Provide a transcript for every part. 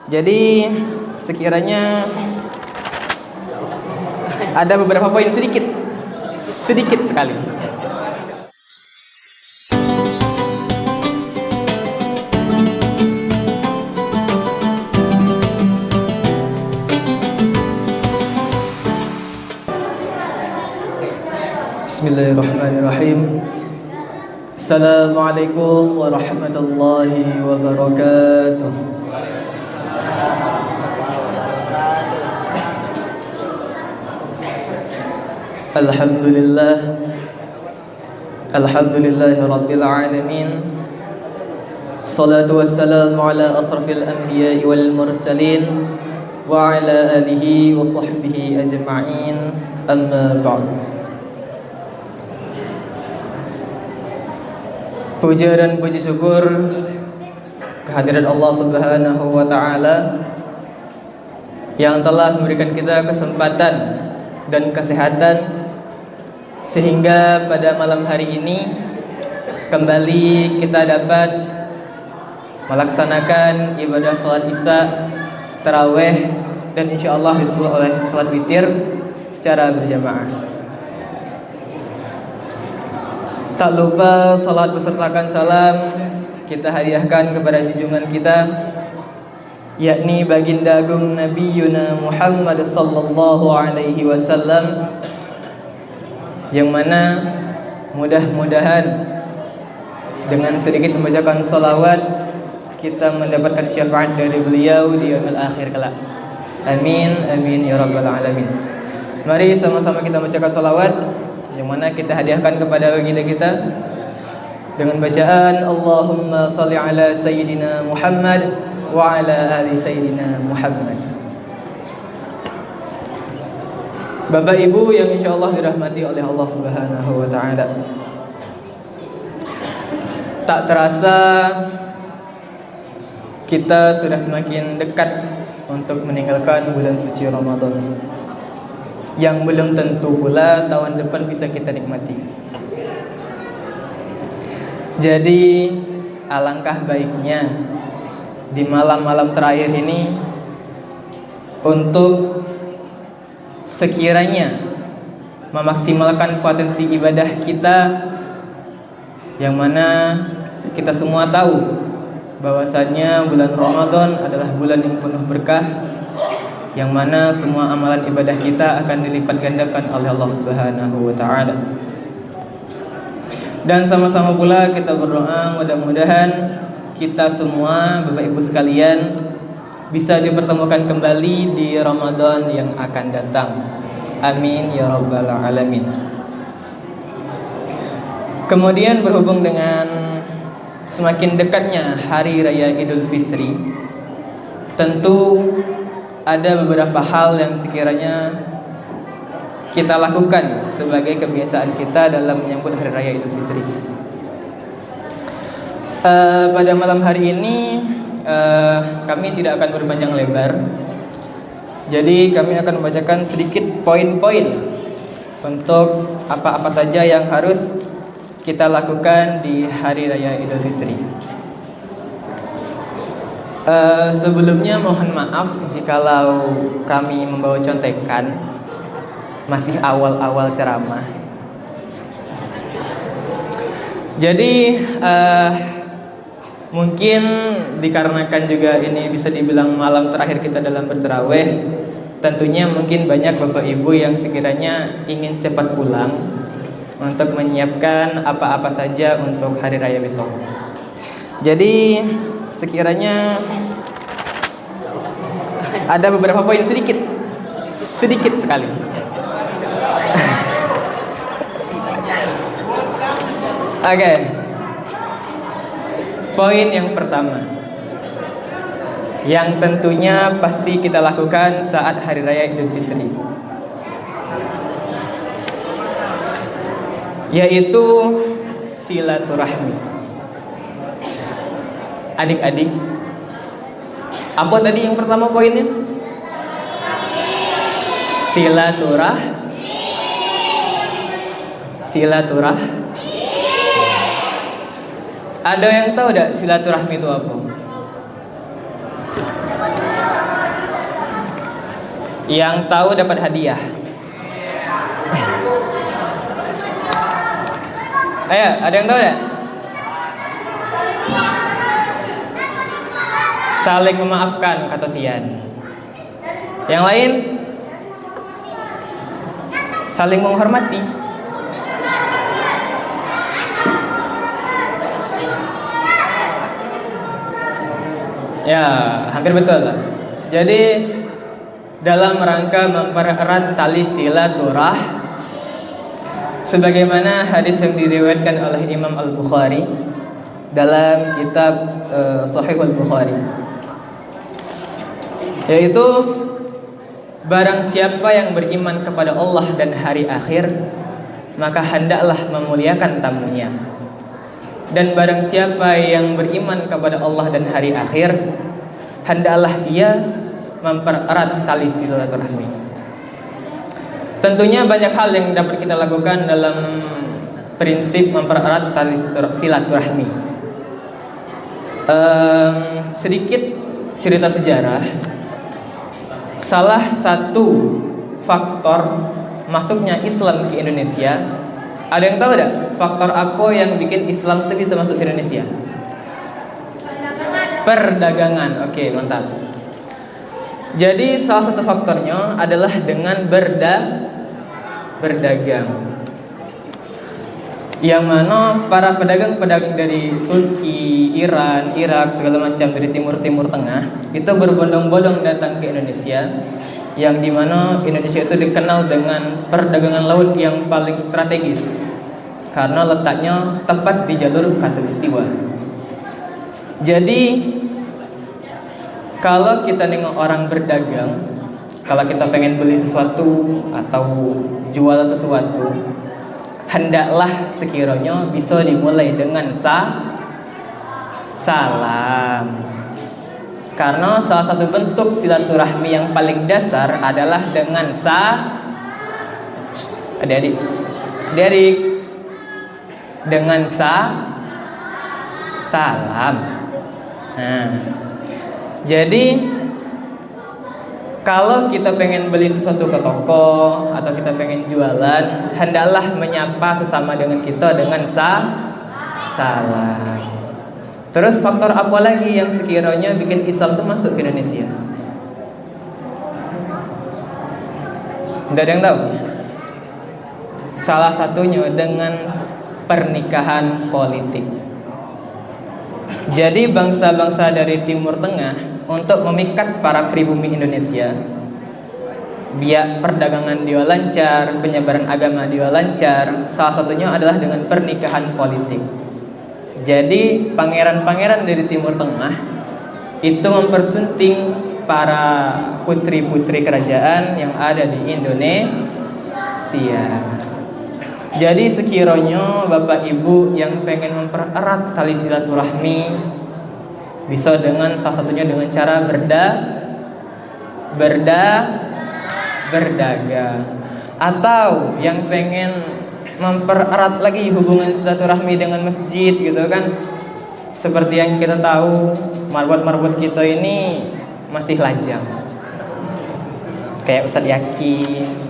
Jadi sekiranya ada beberapa poin sedikit sekali. Bismillahirrahmanirrahim. Assalamualaikum warahmatullahi wabarakatuh. Alhamdulillahi rabbil alamin. Salatu wassalamu ala asrafil anbiya'i wal mursalin wa ala alihi wa sahbihi ajma'in. Amma ba'd. Puja dan puji syukur kehadiran Allah Subhanahu wa taala yang telah memberikan kita kesempatan dan kesehatan sehingga pada malam hari ini kembali kita dapat melaksanakan ibadah salat Isya, tarawih, dan insyaallah disusul oleh salat witir secara berjamaah. Tak lupa salat besertakan salam kita hadiahkan kepada junjungan kita, yakni baginda agung Nabi Yuna Muhammad sallallahu alaihi wasallam, yang mana mudah-mudahan dengan sedikit membacakan salawat kita mendapatkan syafaat dari beliau di yaumil akhir kelak. Amin amin ya rabbal alamin. Mari sama-sama kita bacakan salawat yang mana kita hadiahkan kepada baginda kita dengan bacaan Allahumma salli ala sayyidina Muhammad wa ala ali sayyidina Muhammad. Bapak Ibu yang insyaallah dirahmati oleh Allah Subhanahu wa taala, tak terasa kita sudah semakin dekat untuk meninggalkan bulan suci Ramadan, yang belum tentu pula tahun depan bisa kita nikmati. Jadi alangkah baiknya di malam-malam terakhir ini untuk sekiranya memaksimalkan potensi ibadah kita, yang mana kita semua tahu bahwasannya bulan Ramadan adalah bulan yang penuh berkah, yang mana semua amalan ibadah kita akan dilipat gandakan oleh Allah Subhanahu wa taala. Dan sama-sama pula kita berdoa mudah-mudahan kita semua Bapak Ibu sekalian bisa dipertemukan kembali di Ramadan yang akan datang. Amin ya rabbal alamin. Kemudian berhubung dengan semakin dekatnya hari raya Idul Fitri, tentu ada beberapa hal yang sekiranya kita lakukan sebagai kebiasaan kita dalam menyambut Hari Raya Idul Fitri. Pada malam hari ini kami tidak akan berpanjang lebar. Jadi kami akan membacakan sedikit poin-poin untuk apa-apa saja yang harus kita lakukan di Hari Raya Idul Fitri. Sebelumnya mohon maaf jikalau kami membawa contekan, masih awal-awal ceramah. Jadi mungkin dikarenakan juga ini bisa dibilang malam terakhir kita dalam bertarawih, tentunya mungkin banyak Bapak Ibu yang sekiranya ingin cepat pulang untuk menyiapkan apa-apa saja untuk hari raya besok. Jadi sekiranya ada beberapa poin sedikit sekali. Oke. Poin yang pertama, yang tentunya pasti kita lakukan saat hari raya Idul Fitri, yaitu silaturahmi. Adik-adik, apa tadi yang pertama poinnya? Silaturahmi. Ada yang tahu tidak silaturahmi itu apa? Yang tahu dapat hadiah. Ayo, ada yang tahu enggak? Saling memaafkan, kata Tian. Yang lain? Saling menghormati. Ya, hampir betul. Jadi dalam rangka mempererat tali silaturah, sebagaimana hadis yang diriwayatkan oleh Imam Al-Bukhari dalam kitab Sahih Al-Bukhari, yaitu barang siapa yang beriman kepada Allah dan hari akhir, maka hendaklah memuliakan tamunya. Dan barang siapa yang beriman kepada Allah dan hari akhir, hendaklah dia mempererat tali silaturahmi. Tentunya banyak hal yang dapat kita lakukan dalam prinsip mempererat tali silaturahmi. Sedikit cerita sejarah. Salah satu faktor masuknya Islam ke Indonesia, ada yang tahu tidak? Faktor apa yang bikin Islam itu bisa masuk ke Indonesia? Perdagangan. Oke, mantap. Jadi salah satu faktornya adalah dengan berdagang. Yang mana para pedagang-pedagang dari Turki, Iran, Irak, segala macam dari Timur Tengah itu berbondong-bondong datang ke Indonesia, yang dimana Indonesia itu dikenal dengan perdagangan laut yang paling strategis karena letaknya tepat di jalur khatulistiwa. Jadi kalau kita nengok orang berdagang, kalau kita pengen beli sesuatu atau jual sesuatu, hendaklah sekiranya bisa dimulai dengan salam. Karena salah satu bentuk silaturahmi yang paling dasar adalah dengan adik-adik, dengan salam. Nah, jadi kalau kita pengen beli sesuatu ke toko atau kita pengen jualan, hendaklah menyapa sesama dengan kita dengan salam. Terus faktor apa lagi yang sekiranya bikin Islam itu masuk ke Indonesia? Tidak ada yang tahu? Salah satunya dengan pernikahan politik. Jadi bangsa-bangsa dari Timur Tengah untuk memikat para pribumi Indonesia, biar perdagangan dia lancar, penyebaran agama dia lancar, salah satunya adalah dengan pernikahan politik. Jadi pangeran-pangeran dari Timur Tengah itu mempersunting para putri-putri kerajaan yang ada di Indonesia. Jadi sekiranya Bapak Ibu yang pengen mempererat tali silaturahmi, bisa dengan salah satunya dengan cara berdagang. Atau yang pengen mempererat lagi hubungan silaturahmi dengan masjid gitu kan. Seperti yang kita tahu, marbot-marbot kita ini masih lajang, kayak Ustadz Yakin.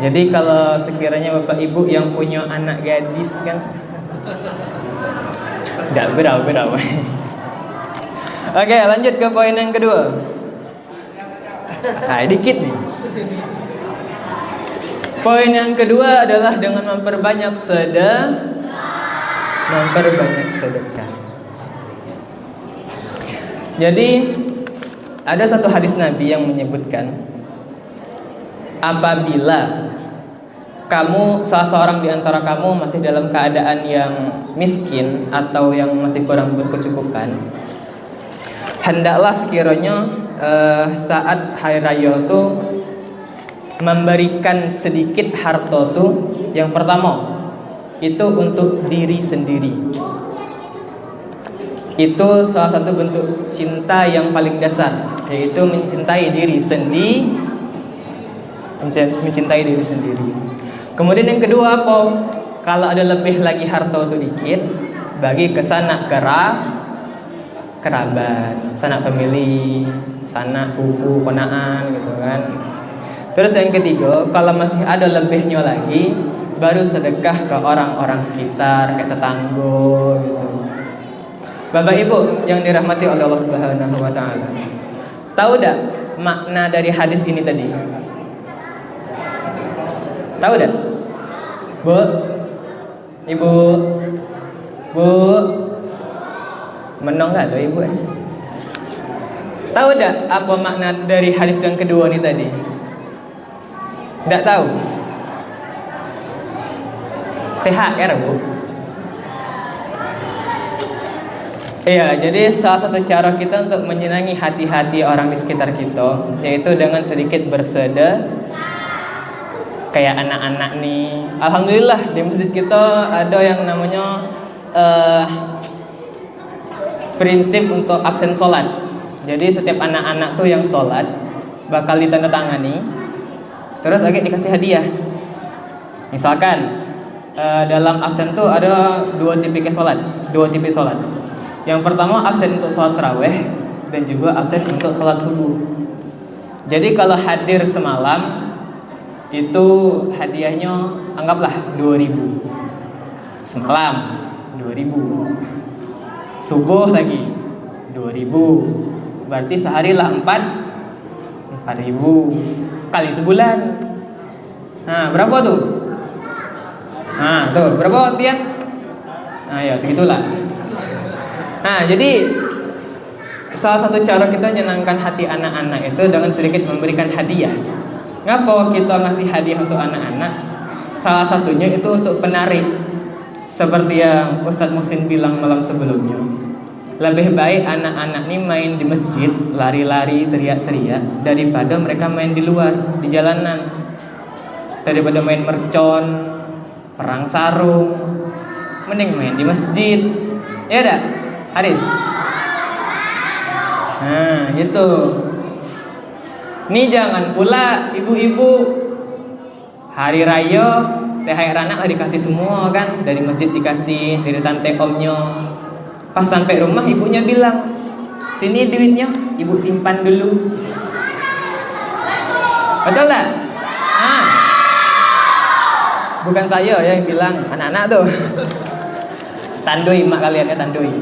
Jadi kalau sekiranya Bapak Ibu yang punya anak gadis kan, tidak berapa. Oke, lanjut ke poin yang kedua. Dikit nih. Poin yang kedua adalah dengan memperbanyak sedekah. Jadi ada satu hadis Nabi yang menyebutkan, apabila salah seorang di antara kamu masih dalam keadaan yang miskin atau yang masih kurang berkecukupan, hendaklah sekiranya saat hari raya itu memberikan sedikit harta itu. Yang pertama itu untuk diri sendiri. Itu salah satu bentuk cinta yang paling dasar, yaitu mencintai diri sendiri. Kemudian yang kedua apa? Kalau ada lebih lagi harta itu dikit, bagi ke sana kerabat, sanak famili, sanak sepupu, ponaan gitu kan. Terus yang ketiga, kalau masih ada lebihnya lagi, baru sedekah ke orang-orang sekitar, kayak tetangga gitu. Bapak Ibu yang dirahmati oleh Allah Subhanahu wa taala. Tahu enggak makna dari hadis ini tadi? Tahu enggak? Bu? Ibu? Bu? Menong enggak tuh Ibu? Tahu enggak apa makna dari hadis yang kedua ini tadi? Enggak tahu? THR, Bu. Iya, jadi salah satu cara kita untuk menyenangi hati-hati orang di sekitar kita, yaitu dengan sedikit bersedekah. Kayak anak-anak nih, alhamdulillah di masjid kita ada yang namanya prinsip untuk absen sholat. Jadi setiap anak-anak tuh yang sholat bakal ditandatangani, terus lagi dikasih hadiah. Misalkan dalam absen tuh ada dua tipe sholat. Yang pertama absen untuk sholat tarawih dan juga absen untuk sholat subuh. Jadi kalau hadir semalam itu hadiahnya anggaplah 2.000. Semalam 2.000. Subuh lagi 2.000. Berarti seharilah 4.000 kali sebulan. Nah, berapa tuh? Nah, tuh berapa Tian? Nah, ya segitulah. Nah, jadi salah satu cara kita menyenangkan hati anak-anak itu dengan sedikit memberikan hadiah. Ngapa kita ngasih hadiah untuk anak-anak? Salah satunya itu untuk penarik. Seperti yang Ustadz Muhsin bilang malam sebelumnya. Lebih baik anak-anak ini main di masjid, lari-lari, teriak-teriak, daripada mereka main di luar, di jalanan. Daripada main mercon, perang sarung, mending main di masjid. Ya dah, Haris. Nah, gitu. Nih jangan pula ibu-ibu hari raya THR anak dikasih semua kan, dari masjid dikasih, dari tante omnya. Pas sampai rumah ibunya bilang, sini duitnya, ibu simpan dulu. Betul lah? Bukan saya ya yang bilang, anak-anak tuh. Tandui mak kalian ya, tandui.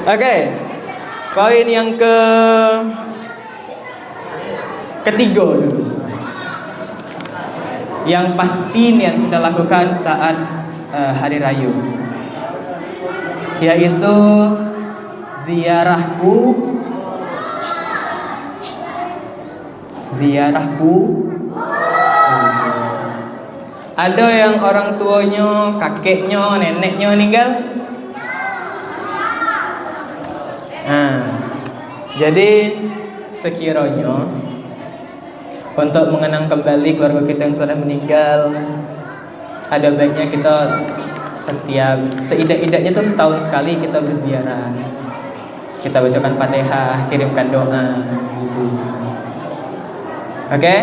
Oke. Poin yang ketiga dulu. Yang pasti yang kita lakukan saat hari raya, yaitu ziarahku. Ada yang orang tuanya, kakeknya, neneknya meninggal. Nah, jadi sekiranya untuk mengenang kembali keluarga kita yang sudah meninggal, ada baiknya kita setiap seidak-idaknya tuh setahun sekali kita berziarah. Kita bacakan Fatihah, kirimkan doa gitu. Oke?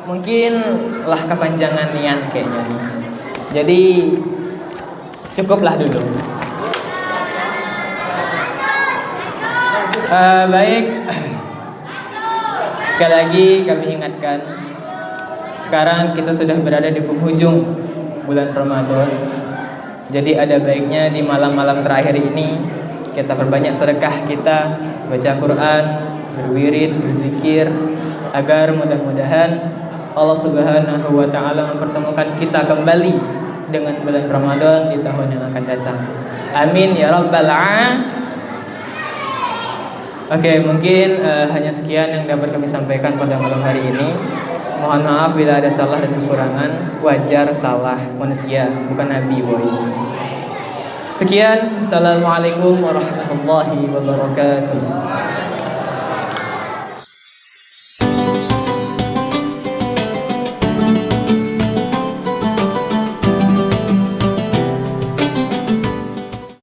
Mungkin lah kepanjangan niat kayaknya nih. Jadi cukuplah dulu. Baik. Sekali lagi kami ingatkan, sekarang kita sudah berada di penghujung bulan Ramadan. Jadi ada baiknya di malam-malam terakhir ini kita perbanyak sedekah kita, baca Quran, berwirid, berzikir, agar mudah-mudahan Allah Subhanahu wa taala mempertemukan kita kembali dengan bulan Ramadan di tahun yang akan datang. Amin ya rabbal alamin. Oke, mungkin hanya sekian yang dapat kami sampaikan pada malam hari ini. Mohon maaf bila ada salah dan kekurangan. Wajar salah manusia, bukan nabi boy. Sekian, assalamualaikum warahmatullahi wabarakatuh.